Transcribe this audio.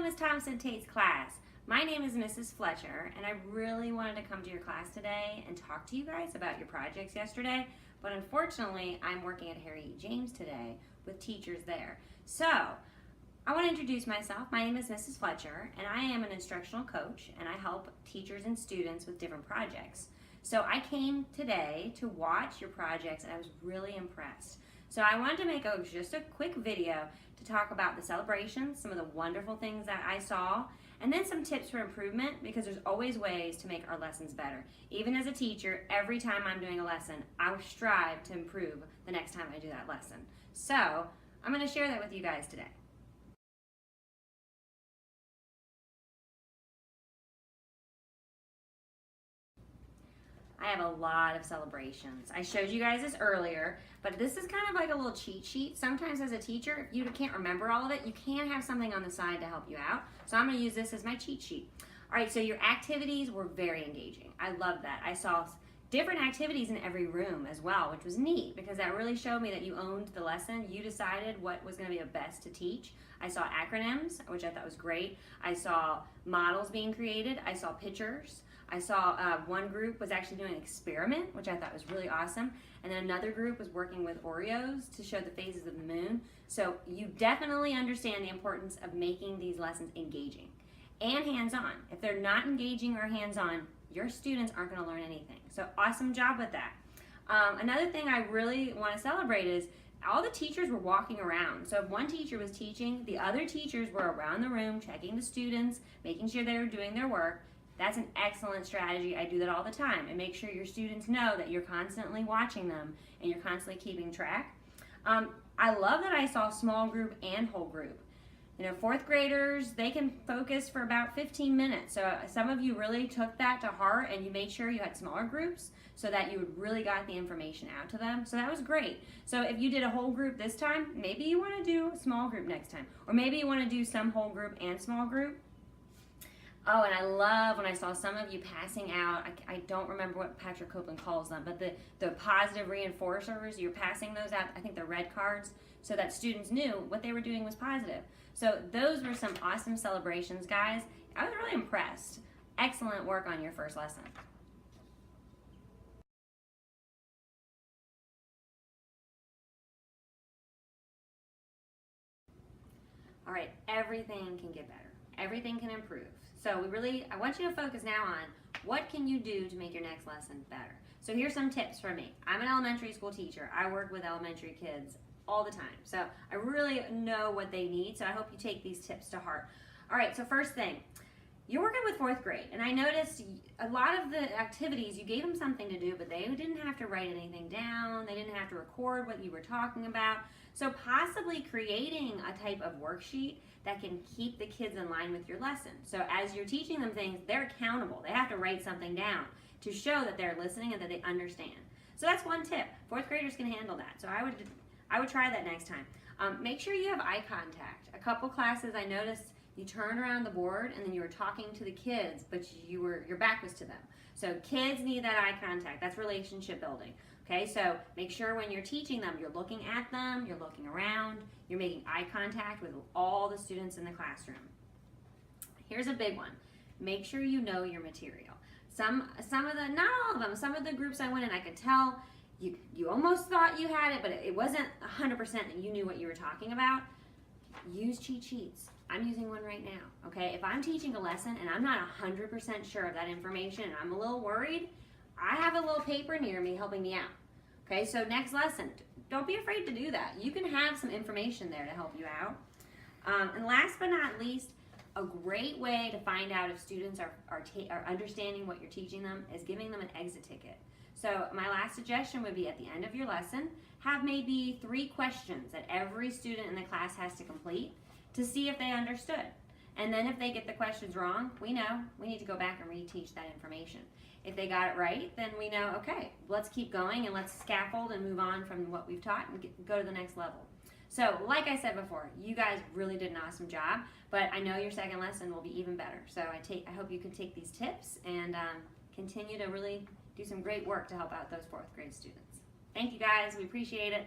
Ms. Thompson-Tate's class. My name is Mrs. Fletcher, and I really wanted to come to your class today and talk to you guys about your projects yesterday, but unfortunately, I'm working at Harry E. James today with teachers there. So, I want to introduce myself. My name is Mrs. Fletcher, and I am an instructional coach, and I help teachers and students with different projects. So I came today to watch your projects, and I was really impressed. So I wanted to make just a quick video to talk about the celebrations, some of the wonderful things that I saw, and then some tips for improvement, because there's always ways to make our lessons better. Even as a teacher, every time I'm doing a lesson, I strive to improve the next time I do that lesson. So I'm going to share that with you guys today. I have a lot of celebrations. I showed you guys this earlier, but this is kind of like a little cheat sheet. Sometimes as a teacher, if you can't remember all of it, you can have something on the side to help you out. So I'm going to use this as my cheat sheet. All right, so your activities were very engaging. I love that. I saw different activities in every room as well, which was neat because that really showed me that you owned the lesson. You decided what was going to be the best to teach. I saw acronyms, which I thought was great. I saw models being created. I saw pictures. I saw one group was actually doing an experiment, which I thought was really awesome. And then another group was working with Oreos to show the phases of the moon. So you definitely understand the importance of making these lessons engaging and hands-on. If they're not engaging or hands-on, your students aren't going to learn anything. So awesome job with that. Another thing I really want to celebrate is all the teachers were walking around. So if one teacher was teaching, the other teachers were around the room checking the students, making sure they were doing their work. That's an excellent strategy. I do that all the time, and make sure your students know that you're constantly watching them and you're constantly keeping track. I love that I saw small group and whole group. You know, fourth graders, they can focus for about 15 minutes. So some of you really took that to heart and you made sure you had smaller groups so that you really got the information out to them. So that was great. So if you did a whole group this time, maybe you want to do a small group next time. Or maybe you want to do some whole group and small group. Oh, and I love when I saw some of you passing out, I don't remember what Patrick Copeland calls them, but the positive reinforcers, you're passing those out, I think they're red cards, so that students knew what they were doing was positive. So those were some awesome celebrations, guys. I was really impressed. Excellent work on your first lesson. All right, everything can get better. Everything can improve. So I want you to focus now on what can you do to make your next lesson better. So here's some tips from me. I'm an elementary school teacher. I work with elementary kids all the time. So I really know what they need. So I hope you take these tips to heart. All right, so first thing, you're working with fourth grade, and I noticed a lot of the activities, you gave them something to do, but they didn't have to write anything down. They didn't have to record what you were talking about. So possibly creating a type of worksheet that can keep the kids in line with your lesson. So as you're teaching them things, they're accountable. They have to write something down to show that they're listening and that they understand. So that's one tip. Fourth graders can handle that. So I would try that next time. Make sure you have eye contact. A couple classes I noticed you turned around the board and then you were talking to the kids, but your back was to them. So kids need that eye contact. That's relationship building. Okay, so make sure when you're teaching them, you're looking at them, you're looking around, you're making eye contact with all the students in the classroom. Here's a big one. Make sure you know your material. Some of the, not all of them, some of the groups I went in, I could tell you almost thought you had it, but it wasn't 100% that you knew what you were talking about. Use cheat sheets. I'm using one right now, okay? If I'm teaching a lesson and I'm not 100% sure of that information and I'm a little worried, I have a little paper near me helping me out. Okay, so next lesson, don't be afraid to do that. You can have some information there to help you out. And last but not least, a great way to find out if students are understanding what you're teaching them is giving them an exit ticket. So my last suggestion would be at the end of your lesson, have maybe 3 questions that every student in the class has to complete to see if they understood. And then if they get the questions wrong, we know we need to go back and reteach that information. If they got it right, then we know, okay, let's keep going and let's scaffold and move on from what we've taught and go to the next level. So like I said before, you guys really did an awesome job, but I know your second lesson will be even better. So I hope you can take these tips and continue to really do some great work to help out those fourth grade students. Thank you guys, we appreciate it.